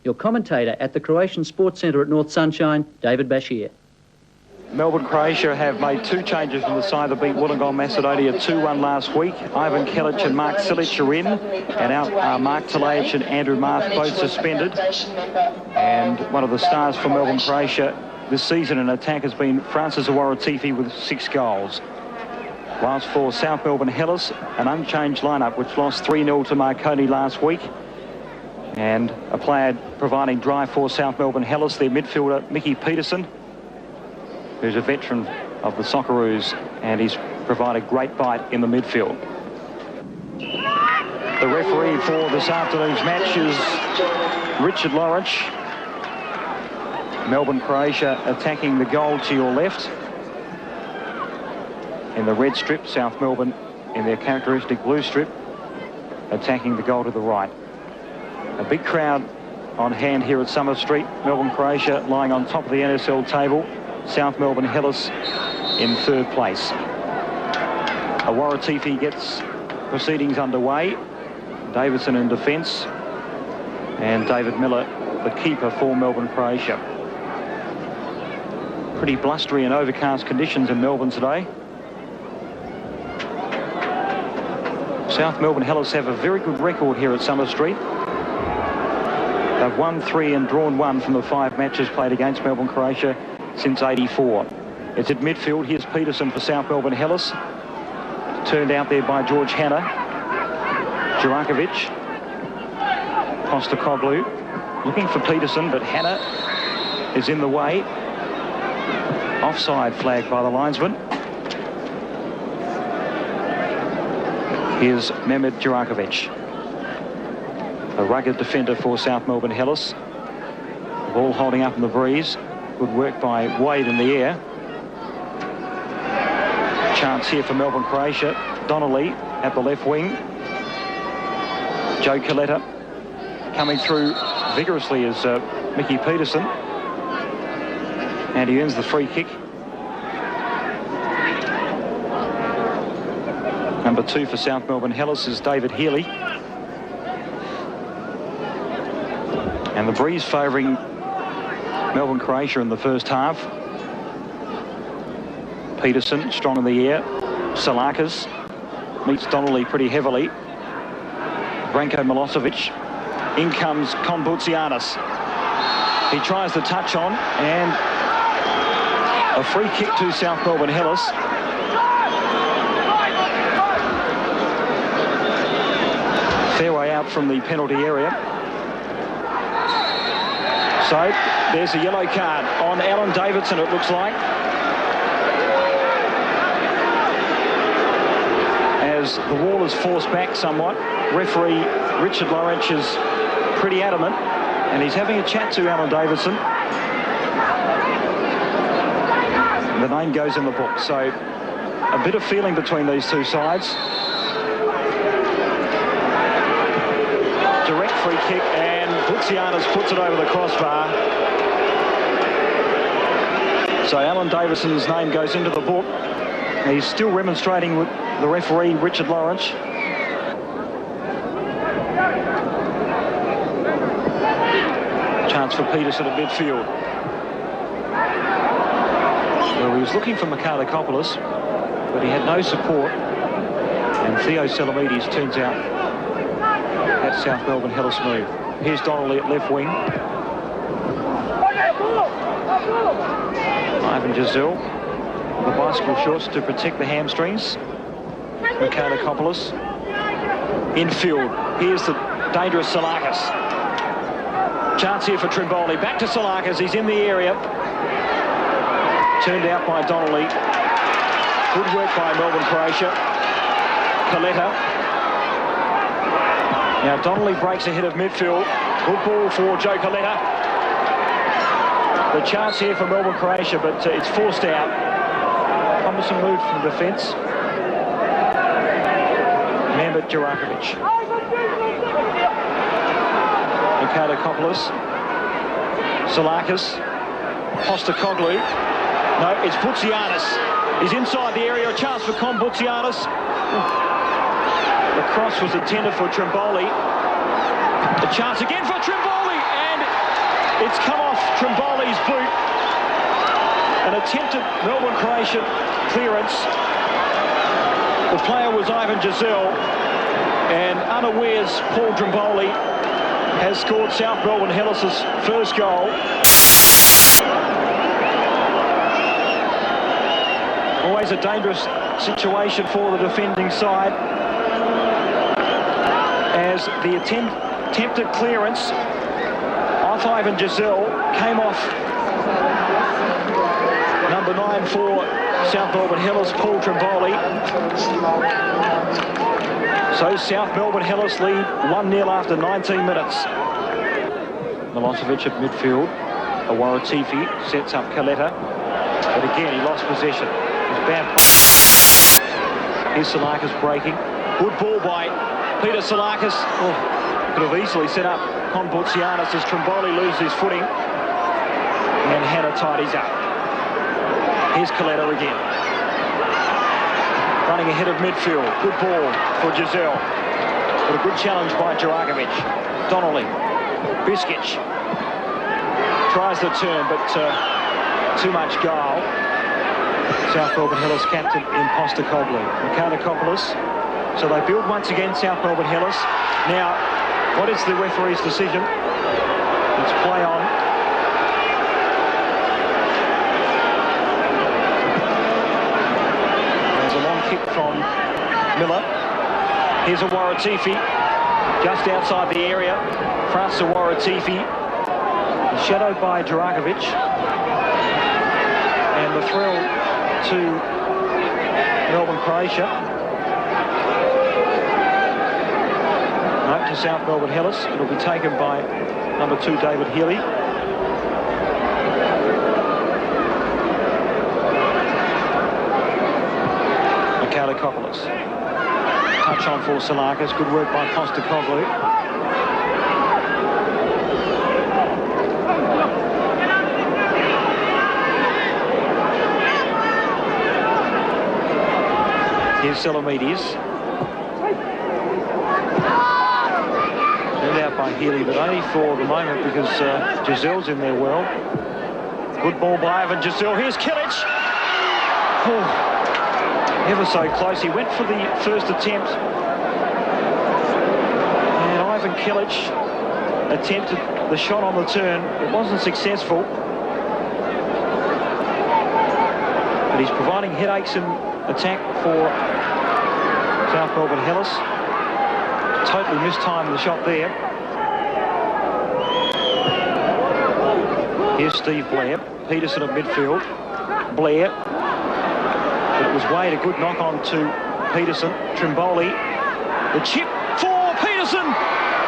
Your commentator at the Croatian Sports Centre at North Sunshine, David Bashir. Melbourne Croatia have made 2 changes in the side that beat Wollongong Macedonia 2-1 last week. Ivan Kelic and Mark Silic are in, and out are Mark Tsolakis and Andrew Marth, both suspended. And one of the stars for Melbourne Croatia this season in attack has been Francis Awaritefe with 6 goals. Whilst for South Melbourne Hellas, an unchanged lineup which lost 3-0 to Marconi last week. And a player providing drive for South Melbourne Hellas, their midfielder Mickey Petersen, who's a veteran of the Socceroos, and he's provided great bite in the midfield. The referee for this afternoon's match is Richard Lawrence. Melbourne Croatia attacking the goal to your left. In the red strip, South Melbourne in their characteristic blue strip, attacking the goal to the right. A big crowd on hand here at Summer Street. Melbourne Croatia lying on top of the NSL table. South Melbourne Hellas in 3rd place. Awaritefe gets proceedings underway. Davidson in defence. And David Miller, the keeper for Melbourne Croatia. Pretty blustery and overcast conditions in Melbourne today. South Melbourne Hellas have a very good record here at Summer Street. They've won 3 and drawn 1 from the 5 matches played against Melbourne Croatia since '84. It's at midfield. Here's Petersen for South Melbourne Hellas. Turned out there by George Hanna. Durakovic. Postecoglou. Looking for Petersen, but Hanna is in the way. Offside flag by the linesman. Here's Mehmet Durakovic, a rugged defender for South Melbourne Hellas. The ball holding up in the breeze. Good work by Wade in the air. Chance here for Melbourne Croatia. Donnelly at the left wing. Joe Caleta coming through vigorously as Mickey Petersen. And he earns the free kick. Number 2 for South Melbourne Hellas is David Healy. And the breeze favouring Melbourne Croatia in the first half. Petersen strong in the air. Tsolakis meets Donnelly pretty heavily. Branko Milosevic. In comes Boutsianis. He tries the touch on, and a free kick to South Melbourne Hellas. Fair way out from the penalty area. So there's a yellow card on Alan Davidson, it looks like. As the wall is forced back somewhat, referee Richard Lawrence is pretty adamant, and he's having a chat to Alan Davidson. The name goes in the book, so a bit of feeling between these 2 sides. Direct free kick, and Boutsianis puts it over the crossbar. So Alan Davidson's name goes into the book. He's still remonstrating with the referee, Richard Lawrence. Chance for Petersen at midfield. Well, he was looking for Michalakopoulos, but he had no support. And Theo Selemidis turns out that South Melbourne Hellas move. Here's Donnelly at left wing. Ivan Duzel, the bicycle shorts to protect the hamstrings. Michalakopoulos. Infield. Here's the dangerous Tsolakis. Chance here for Trimboli. Back to Tsolakis. He's in the area. Turned out by Donnelly. Good work by Melbourne Croatia. Caleta. Now Donnelly breaks ahead of midfield. Good ball for Joe Caleta. The chance here for Melbourne Croatia, but it's forced out. Promising move from defence. Mehmet Durakovic. Michalakopoulos. Tsolakis. Postecoglou. No, it's Boutsianis. He's inside the area. A chance for Boutsianis. The cross was intended for Trimboli. The chance again for Trimboli, and It's come off Trimboli's boot. An attempted Melbourne Croatia clearance. The player was Ivan Duzel, and unawares Paul Trimboli has scored South Melbourne Hellas's first goal. Always a dangerous situation for the defending side, as the attempted clearance off Ivan Duzel came off number 9 for South Melbourne Hellas, Paul Trimboli. So South Melbourne Hellas lead 1-0 after 19 minutes. Milosevic at midfield. Awaritefe sets up Caleta, but again he lost possession. It's bad. Here's Tsolakis breaking. Good ball by Peter Tsolakis. Oh, could have easily set up on Boutsianis as Trimboli loses his footing, and Hannah tidies up. Here's Caleta again. Running ahead of midfield. Good ball for Duzel. But a good challenge by Durakovic. Donnelly. Biskic. Tries the turn, but too much goal. South Melbourne Hellas captain in Postecoglou. Michalakopoulos. So they build once again, South Melbourne Hellas. Now, what is the referee's decision? Let's play on. Kick from Miller. Here's Awaritefe, just outside the area. France Awaritefe, shadowed by Durakovic. And the thrill to Melbourne Croatia. Note to South Melbourne Hellas. It'll be taken by number 2, David Healy. Michalakopoulos. Touch on for Tsolakis. Good work by Postecoglou. Here's Selemidis. Turned out by Healy, but only for the moment because Duzel's in there well. Good ball by Ivan Duzel. Here's Kelic. Oh. Ever so close. He went for the first attempt, and Ivan Kelic attempted the shot on the turn. It wasn't successful, but he's providing headaches in attack for South Melbourne Hellas. Totally mistimed the shot there. Here's Steve Blair. Petersen at midfield. Blair. But it was Wade, a good knock on to Petersen. Trimboli, the chip for Petersen.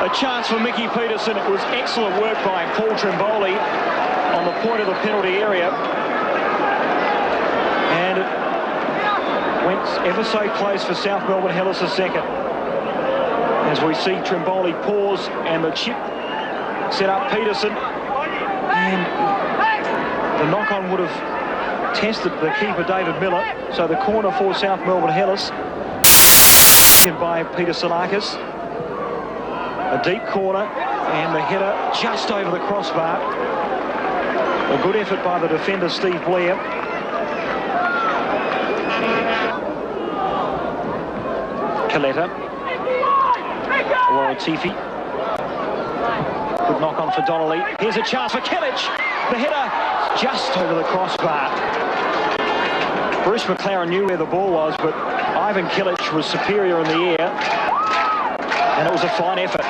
A chance for Mickey Petersen. It was excellent work by Paul Trimboli on the point of the penalty area. And it went ever so close for South Melbourne Hellas a second. As we see Trimboli pause and the chip set up Petersen. And the knock-on would have tested the keeper David Miller, so the corner for South Melbourne Hellas by Peter Tsolakis. A deep corner and the header just over the crossbar. A good effort by the defender Steve Blair. Caleta. Awaritefe. Good knock on for Donnelly. Here's a chance for Kelic. The header just over the crossbar. Bruce MacLaren knew where the ball was, but Ivan Kelic was superior in the air, and it was a fine effort.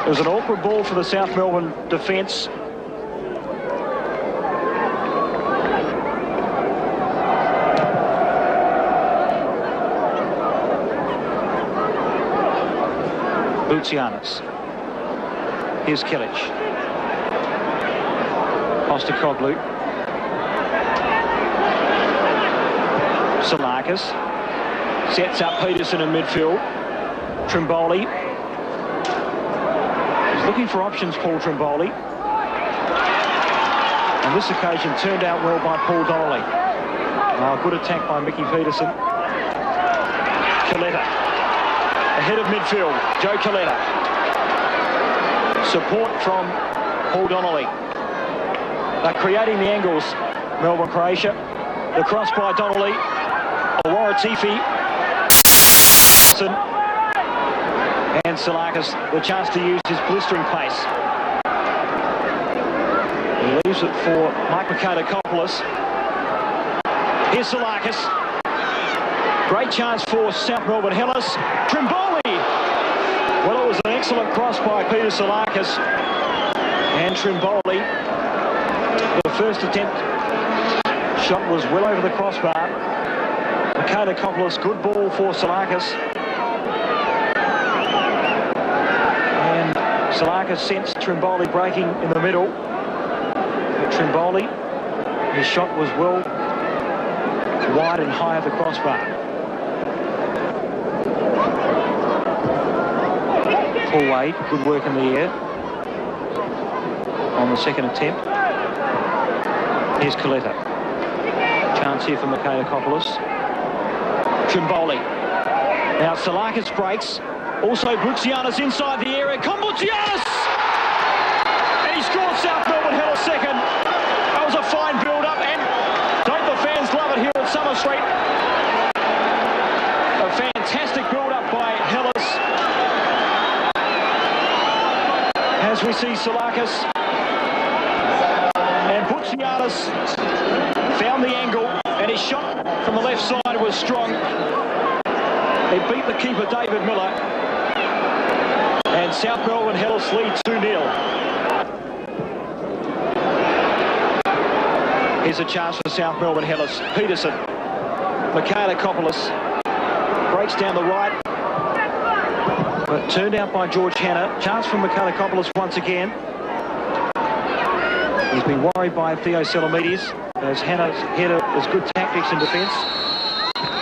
It was an awkward ball for the South Melbourne defence. Boutsianis. Here's Kelic. Postecoglou. Tsolakis sets up Petersen in midfield. Trimboli. He's looking for options, Paul Trimboli. On this occasion, turned out well by Paul Donnelly. Good attack by Mickey Petersen. Caleta. Ahead of midfield, Joe Caleta. Support from Paul Donnelly. They're creating the angles, Melbourne Croatia. The cross by Donnelly. Awaritefe. And Tsolakis, the chance to use his blistering pace. He leaves it for Michalakopoulos. Here's Tsolakis. Great chance for South Melbourne Healy. Trimboli. Well, it was an excellent cross by Peter Tsolakis. And Trimboli, the first attempt, shot was well over the crossbar. Michalakopoulos, good ball for Tsolakis. And Tsolakis sensed Trimboli breaking in the middle. But Trimboli, his shot was well wide and high of the crossbar. Paul Wade, good work in the air on the second attempt. Here's Caleta. Chance here for Michalakopoulos. Trimboli. Now Tsolakis breaks. Also Boutsianis inside the area. Boutsianis! And he scored South Melbourne Healy second. That was a fine build-up, and don't the fans love it here at Summer Street? A fantastic build-up by Healy. As we see Tsolakis and Boutsianis found the angle, and his shot from the left side was strong. He beat the keeper David Miller, and South Melbourne Healy lead 2-0. Here's a chance for South Melbourne Healy. Petersen, Michalakopoulos breaks down the right, but turned out by George Hanna. Chance from Michalakopoulos once again. He's been worried by Theo Selemidis, as Hanna's header is good tactics in defence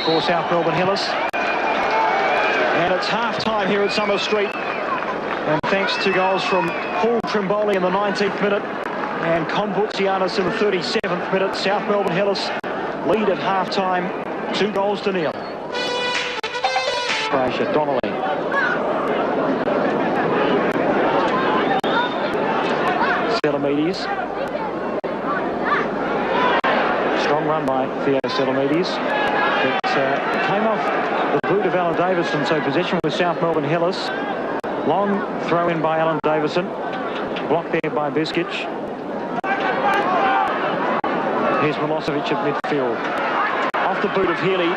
for South Melbourne Healy. And it's half-time here at Summer Street. And thanks to goals from Paul Trimboli in the 19th minute and Boutsianis in the 37th minute, South Melbourne Healy lead at half-time, 2-0. Croatia, Donnelly. Selemidis. Strong run by Theo Selemidis. It came off the boot of Alan Davidson, so possession with South Melbourne Healy. Long throw in by Alan Davidson. Blocked there by Biskic. Here's Milosevic at midfield. Off the boot of Healy.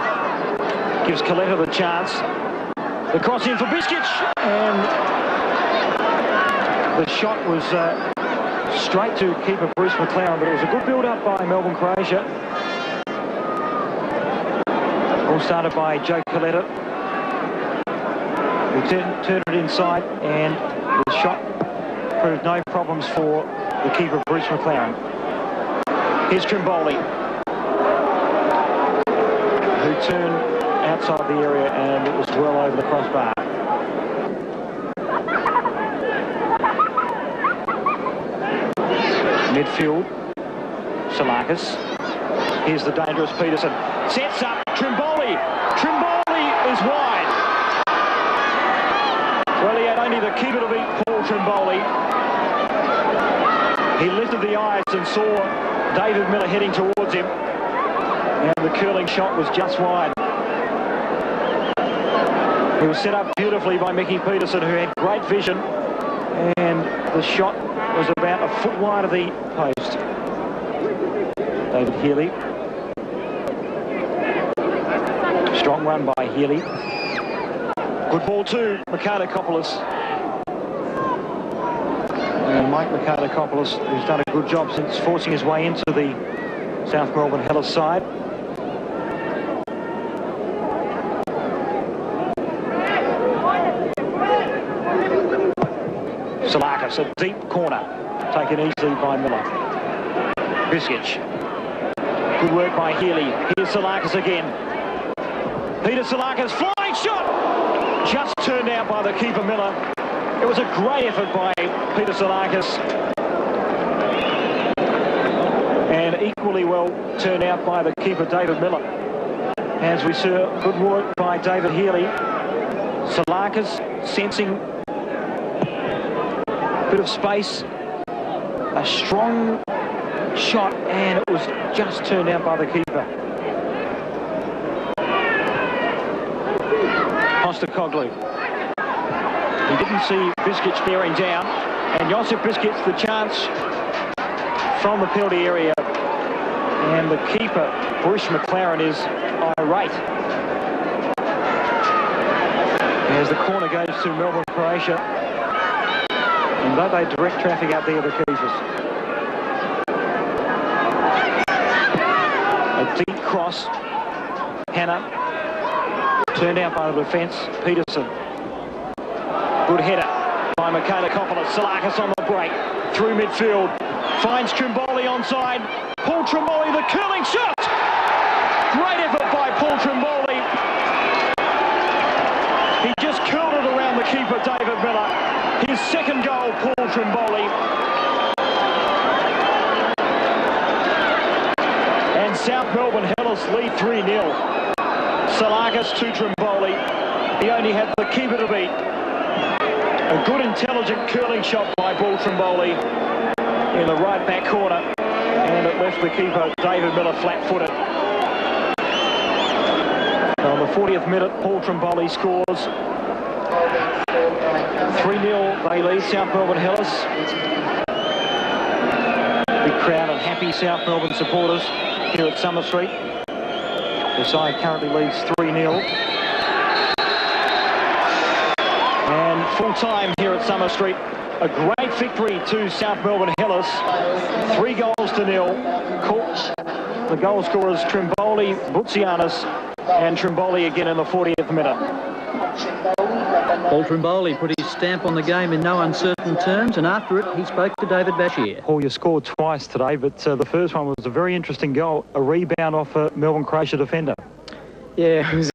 Gives Caleta the chance. The cross in for Biskic. And the shot was straight to keeper Bruce MacLaren, but it was a good build-up by Melbourne Croatia. All started by Joe Caleta, who turned it inside, and the shot proved no problems for the keeper Bruce MacLaren. Here's Trimboli, who turned outside the area, and it was well over the crossbar. Midfield, Tsolakis. Here's the dangerous Petersen. Sets up Trimboli. Trimboli is wide. Well, he had only the keeper to beat Paul Trimboli. He lifted the eyes and saw David Miller heading towards him. And the curling shot was just wide. It was set up beautifully by Mickey Petersen, who had great vision. And the shot was about a foot wide of the post. David Healy. Strong run by Healy. Good ball to Michalakopoulos. And Mike Michalakopoulos, who's done a good job since forcing his way into the South Melbourne Healy side. Tsolakis, a deep corner, taken easily by Miller. Biskic. Good work by Healy. Here's Tsolakis again. Peter Tsolakis, flying shot! Just turned out by the keeper Miller. It was a great effort by Peter Tsolakis. And equally well turned out by the keeper David Miller. As we saw, good work by David Healy. Tsolakis sensing Bit of space. A strong shot, and it was just turned out by the keeper. Postecoglou. He didn't see Biskic bearing down, and Josip Biskic the chance from the penalty area, and the keeper, MacLaren, is irate. As the corner goes to Melbourne Croatia, and though they direct traffic out there, the keepers. A deep cross. Hannah turned out by the defence. Petersen. Good header by Michalakopoulos. Tsolakis on the break. Through midfield. Finds Trimboli onside. Trimboli, the curling shot! Great effort by Trimboli. He just curled it around the keeper, David Miller. His second goal, Trimboli. And South Melbourne Hellas lead 3-0. Tsolakis to Trimboli. He only had the keeper to beat. A good, intelligent curling shot by Trimboli in the right back corner. And it left the keeper, David Miller, flat-footed. On the 40th minute, Trimboli scores. 3-0, they lead South Melbourne Hellas. Big crowd of happy South Melbourne supporters here at Summer Street. The side currently leads 3-0. And full time here at Summer Street. A great victory to South Melbourne Hellas. 3-0. The goal scorers Trimboli, Boutsianis, and Trimboli again in the 40th minute. Trimboli put his stamp on the game in no uncertain terms, and after it he spoke to David Bashir. Paul, you scored twice today, but the first one was a very interesting goal, a rebound off a Melbourne Croatia defender. Yeah, it was